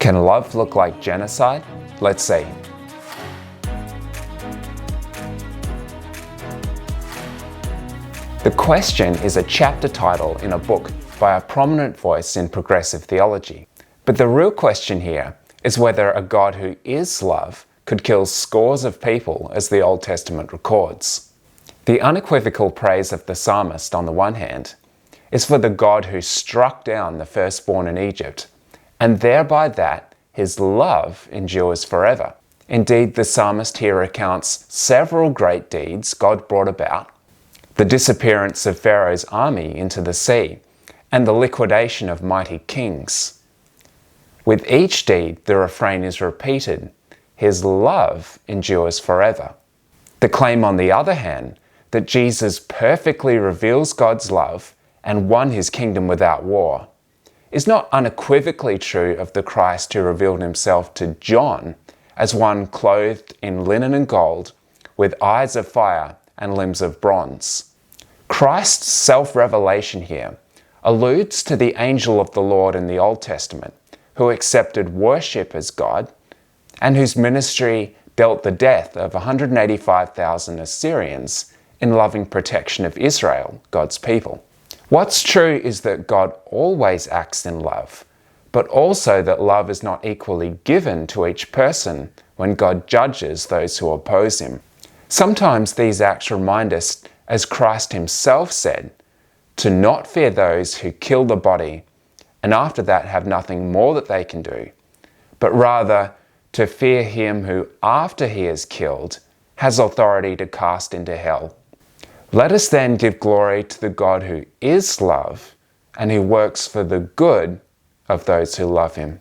Can love look like genocide? Let's see. The Question is a chapter title in a book by a prominent voice in progressive theology. But the real question here is whether a God who is love could kill scores of people, as the Old Testament records. The unequivocal praise of the psalmist, on the one hand, is for the God who struck down the firstborn in Egypt, and thereby that his love endures forever. Indeed, the psalmist here recounts several great deeds God brought about: the disappearance of Pharaoh's army into the sea, and the liquidation of mighty kings. With each deed, the refrain is repeated: his love endures forever. The claim, on the other hand, that Jesus perfectly reveals God's love and won his kingdom without war, is not unequivocally true of the Christ who revealed himself to John as one clothed in linen and gold, with eyes of fire and limbs of bronze. Christ's self-revelation here alludes to the angel of the Lord in the Old Testament, who accepted worship as God and whose ministry dealt the death of 185,000 Assyrians in loving protection of Israel, God's people. What's true is that God always acts in love, but also that love is not equally given to each person when God judges those who oppose him. Sometimes these acts remind us, as Christ himself said, to not fear those who kill the body and after that have nothing more that they can do, but rather to fear him who, after he is killed, has authority to cast into hell. Let us then give glory to the God who is love and who works for the good of those who love him.